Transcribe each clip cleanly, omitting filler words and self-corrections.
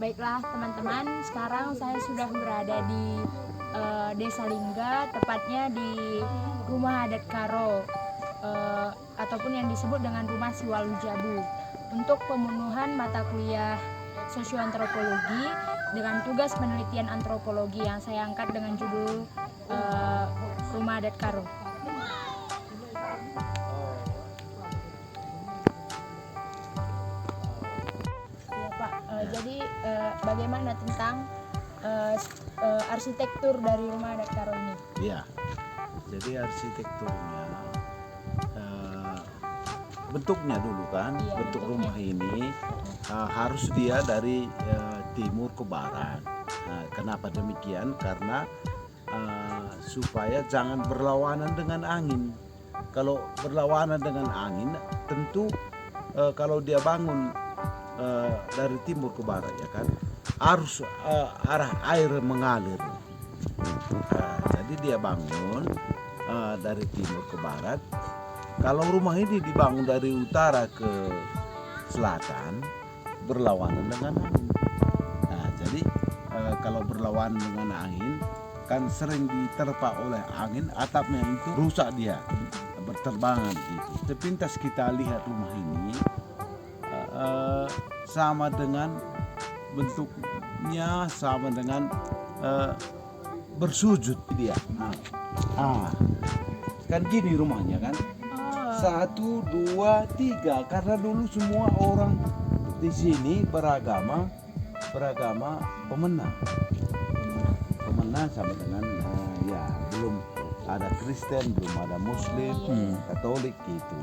Baiklah teman-teman, sekarang saya sudah berada di Desa Lingga, tepatnya di Rumah Adat Karo, ataupun yang disebut dengan Rumah Siwalu Jabu, untuk pemenuhan mata kuliah sosioantropologi dengan tugas penelitian antropologi yang saya angkat dengan judul Rumah Adat Karo. Jadi bagaimana tentang arsitektur dari Rumah Adat Karo ini? Iya, jadi arsitekturnya bentuknya dulu kan, Iya, bentuk bentuknya. rumah ini harus dia dari timur ke barat. Kenapa demikian? Karena supaya jangan berlawanan dengan angin. Kalau berlawanan dengan angin, tentu kalau dia bangun dari timur ke barat, ya kan, arus arah air mengalir. Jadi dia bangun dari timur ke barat. Kalau rumah ini dibangun dari utara ke selatan, berlawanan dengan angin. Jadi kalau berlawanan dengan angin, kan sering diterpa oleh angin, atapnya itu rusak, dia berterbangan gitu. Sepintas kita lihat rumah ini sama dengan bentuknya, sama dengan bersujud dia. Kan gini rumahnya kan, 1, 2, 3, karena dulu semua orang di sini beragama pemena sama dengan ya belum ada Kristen, belum ada Muslim, Katolik gitu.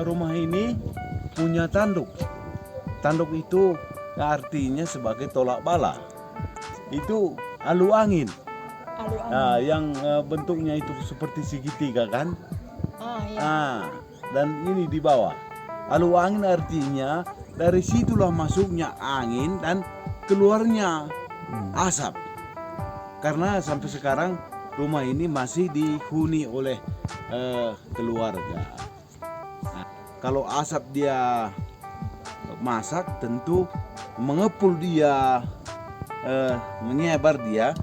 Rumah ini punya tanduk. Tanduk itu artinya sebagai tolak bala. Itu alu angin. Yang bentuknya itu seperti segitiga kan. Dan ini di bawah. Alu angin artinya dari situlah masuknya angin dan keluarnya asap. Karena sampai sekarang rumah ini masih dihuni oleh keluarga. Kalau asap dia masak, tentu mengepul dia, menyebar dia,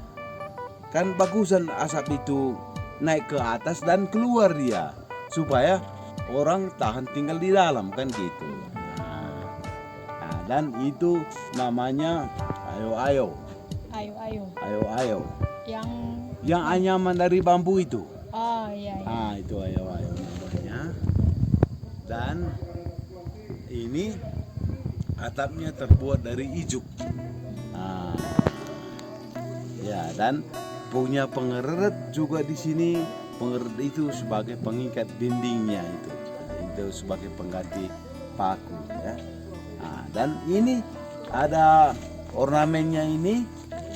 kan bagusan asap itu naik ke atas dan keluar dia, supaya orang tahan tinggal di dalam kan gitu. Dan itu namanya ayo-ayo. Ayo-ayo. Yang anyaman dari bambu itu. Itu ayo-ayo namanya. Dan ini atapnya terbuat dari ijuk. Dan punya pengeret juga di sini. Pengeret itu sebagai pengikat dindingnya itu. Itu sebagai pengganti paku ya. Dan ini ada ornamennya, ini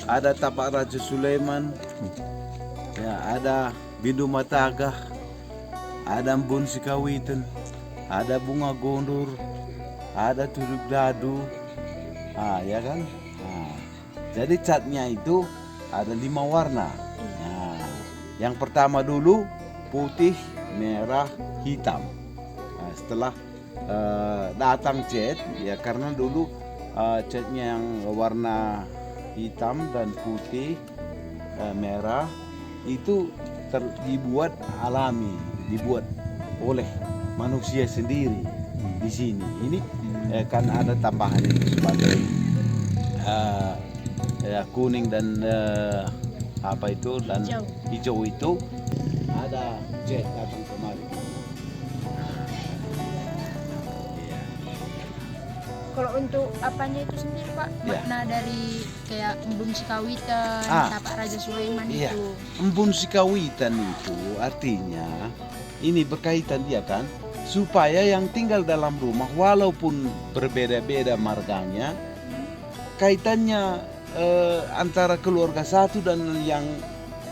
ada tapak Raja Sulaiman. Ya, ada bindu matagah, ada embun sikawitan, ada bunga gondor, ada tuduk dadu, ya kan. Jadi catnya itu ada 5 warna. Yang pertama dulu putih, merah, hitam. Setelah datang cat, ya karena dulu catnya yang warna hitam dan putih, merah itu dibuat alami, dibuat oleh manusia sendiri di sini. Ini kan ada tambahan itu sebagai kuning dan apa itu dan hijau itu ada jet datang kemari. Kalau untuk apanya itu sendiri Pak, makna dari kayak embun sikawitan, tapak Raja Sulaiman itu. Embun sikawitan itu artinya ini berkaitan dia kan, supaya yang tinggal dalam rumah walaupun berbeda-beda marganya, kaitannya antara keluarga satu dan yang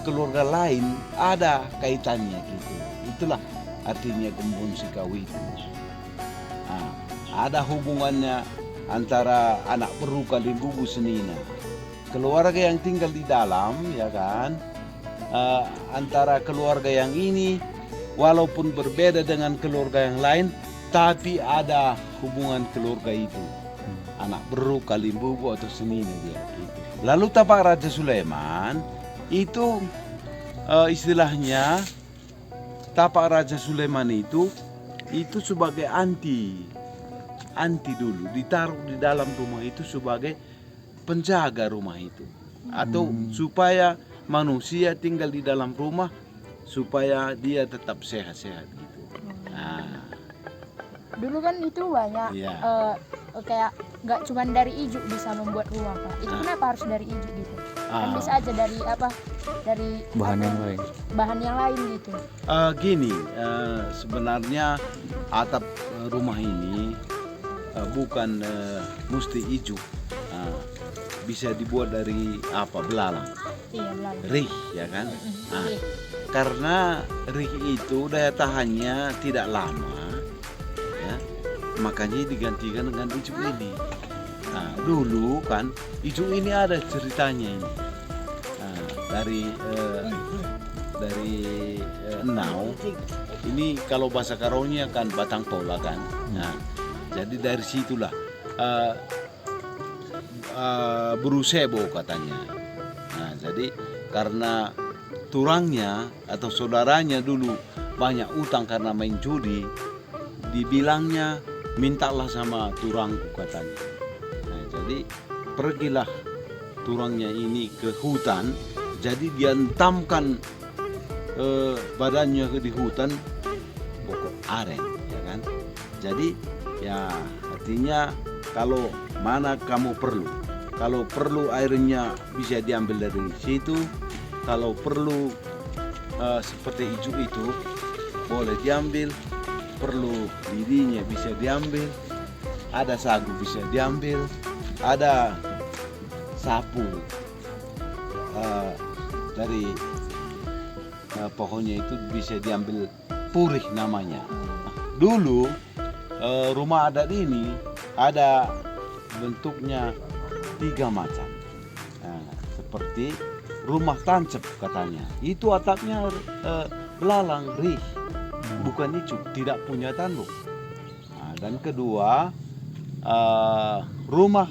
keluarga lain ada kaitannya gitu. Itulah artinya embun sikawitan. Ada hubungannya antara anak beruka dan bubu senina. Keluarga yang tinggal di dalam, ya kan, antara keluarga yang ini walaupun berbeda dengan keluarga yang lain, tapi ada hubungan keluarga itu. anak Beruk, Kalimbubu atau Senini dia itu. Lalu tapak Raja Sulaiman itu istilahnya tapak Raja Sulaiman itu sebagai anti dulu, ditaruh di dalam rumah itu sebagai penjaga rumah itu, atau supaya manusia tinggal di dalam rumah supaya dia tetap sehat-sehat gitu. Nah, Dulu kan itu banyak Iya. kayak nggak cuma dari ijuk bisa membuat rumah Pak. Itu kenapa harus dari ijuk gitu? Kan Ah. bisa aja dari dari Bahan yang lain. bahan yang lain gitu. Gini, sebenarnya atap rumah ini bukan mesti ijuk. Bisa dibuat dari belalang, Iya, benar. rih, ya kan? Nah, Iya. karena rih itu daya tahannya tidak lama, ya, makanya digantikan dengan ijuk ini. Nah, dulu kan ijuk ini ada ceritanya ini. Nah, dari Enau ini kalau bahasa Karonya kan batang tola kan. Nah, jadi dari situlah Brusebo katanya. Nah, jadi karena turangnya atau saudaranya dulu banyak utang karena main judi, dibilangnya mintalah sama turangku katanya. Nah, jadi pergilah turangnya ini ke hutan, jadi dia entamkan badannya di hutan pokok aren, ya kan? Jadi ya artinya kalau mana kamu perlu, kalau perlu airnya bisa diambil dari situ, kalau perlu seperti ijuk itu boleh diambil, perlu dirinya bisa diambil, ada sagu bisa diambil, ada sapu dari pohonnya itu bisa diambil, purih namanya. Dulu rumah adat ini ada bentuknya 3 macam. Nah, seperti rumah tancep katanya. Itu atapnya belalang, rih, bukan ijuk, tidak punya tanduk. Nah, dan kedua rumah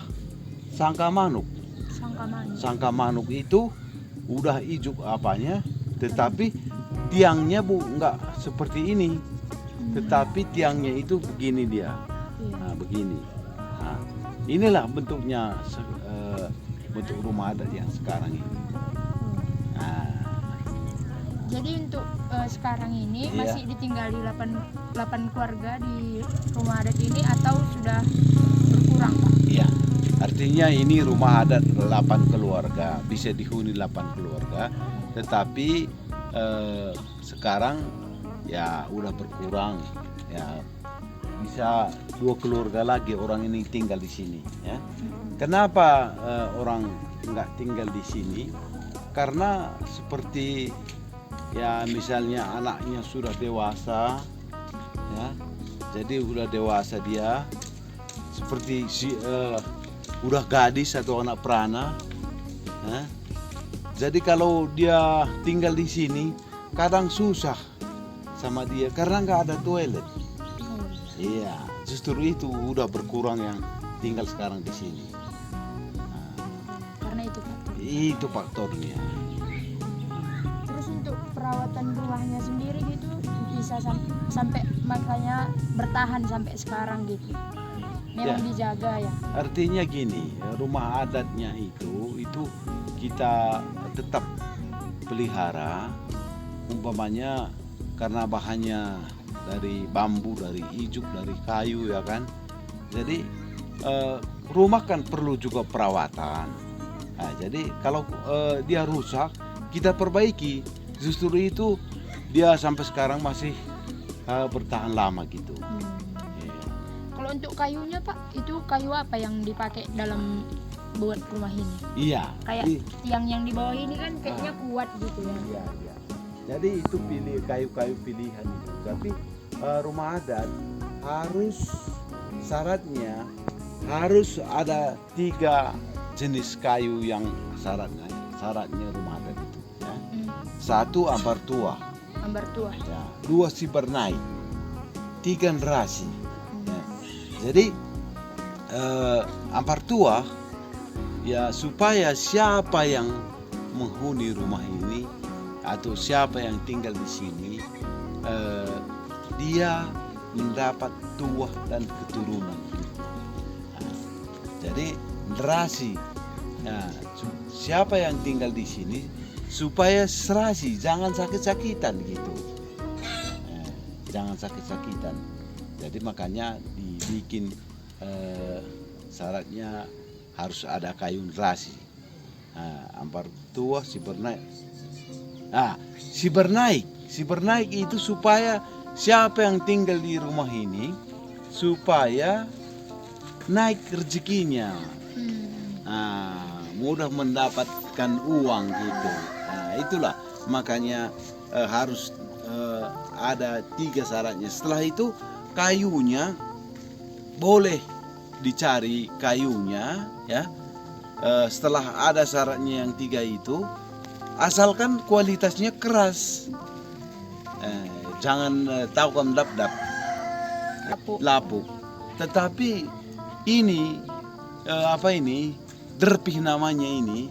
sangka manuk. Sangka manis. Sangka manuk itu udah ijuk apanya, tetapi tiangnya nggak seperti ini, tetapi tiangnya itu begini dia. Iya. Nah, begini. Nah, inilah bentuknya bentuk rumah adat yang sekarang ini. Nah, Jadi untuk sekarang ini Iya. masih ditinggali 8 keluarga di rumah adat ini atau sudah berkurang Pak? iya. Artinya ini rumah adat 8 keluarga, bisa dihuni 8 keluarga, tetapi sekarang ya udah berkurang, ya bisa 2 keluarga lagi orang ini tinggal di sini, ya. Kenapa orang nggak tinggal di sini? Karena seperti ya misalnya anaknya sudah dewasa, ya, jadi udah dewasa dia, seperti udah gadis atau anak perana, ya. Jadi kalau dia tinggal di sini kadang susah sama dia karena nggak ada toilet. Iya, justru itu udah berkurang yang tinggal sekarang di sini. Karena itu Pak. Itu faktornya. Terus untuk perawatan rumahnya sendiri gitu bisa sampai makanya bertahan sampai sekarang gitu. Memang Ya. dijaga ya. Artinya gini, rumah adatnya itu kita tetap pelihara, umpamanya karena bahannya dari bambu, dari ijuk, dari kayu, ya kan. Jadi rumah kan perlu juga perawatan. Nah, jadi kalau dia rusak kita perbaiki. Justru itu dia sampai sekarang masih bertahan lama gitu. Iya. Kalau untuk kayunya Pak, itu kayu apa yang dipakai dalam buat rumah ini? Iya. Kayak tiang yang di bawah ini kan kayaknya kuat gitu ya. Iya, iya. Jadi itu pilih kayu-kayu pilihan itu. Tapi rumah adat harus syaratnya harus ada 3 jenis kayu yang syaratnya rumah adat itu. Ya. 1 ambar tua, Ambar tua. ya. 2 sibernai, 3 nerasi. Ya. Jadi ampar tua ya, supaya siapa yang menghuni rumah ini atau siapa yang tinggal di sini dia mendapat tuah dan keturunan. Nah, jadi generasi, nah, siapa yang tinggal di sini supaya serasi, jangan sakit-sakitan gitu. Jangan sakit-sakitan. Jadi makanya dibikin syaratnya harus ada kayun rasi. Ampar tua si bernaik. Si bernaik itu supaya siapa yang tinggal di rumah ini supaya naik rezekinya. Mudah mendapatkan uang gitu. Itulah makanya harus ada 3 syaratnya. Setelah itu kayunya boleh dicari kayunya ya. Setelah ada syaratnya yang 3 itu, asalkan kualitasnya keras, jangan taukam dap-dap lapuk. Tetapi ini derpih namanya ini.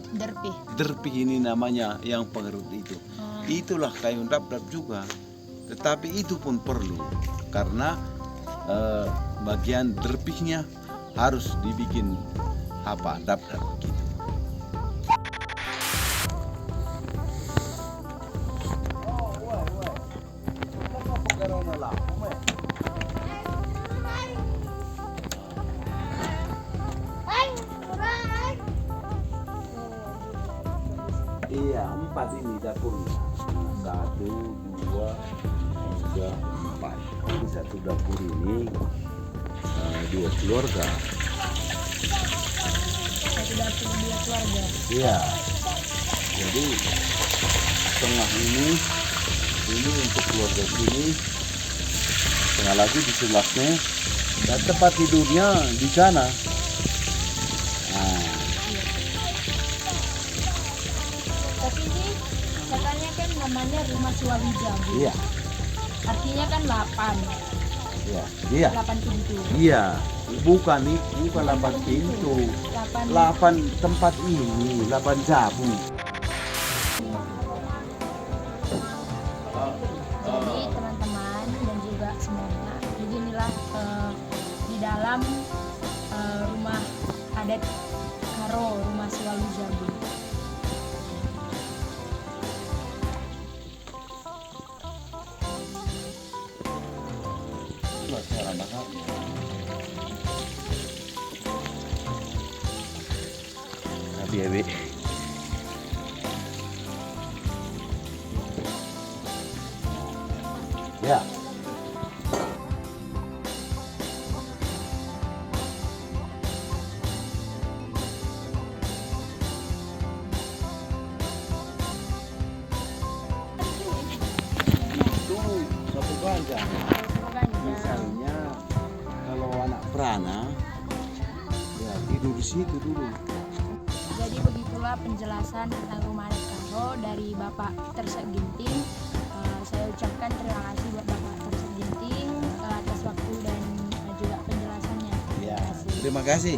Derpih ini namanya yang pengerut itu. Itulah kayu dap-dap juga. Tetapi itu pun perlu karena bagian derpihnya harus dibikin dap-dap gitu. Iya, 4 ini dapurnya. 1, 2, 3, 4. Di satu dapur ini 2 keluarga. Satu dapur 2 keluarga. Iya. Jadi tengah ini untuk keluarga sini. Tengah lagi di sebelahnya. Dan tempat tidurnya di sana. Tapi ini katanya kan namanya rumah Siwaluja. Iya. Artinya kan 8. Iya. 8 pintu. Iya. Bukan 8 pintu. 8 tempat ini, 8 jabu. Jadi teman-teman dan juga semuanya, beginilah di dalam rumah adat Karo, rumah Siwaluja. Abi. Ya. Satu gajah. Misalnya kalau anak perana ya tidur di situ dulu. Jadi begitulah penjelasan tentang rumah adat Karo dari Bapak Tersek Ginting. Saya ucapkan terima kasih buat Bapak Tersek Ginting atas waktu dan juga penjelasannya. Ya, terima kasih.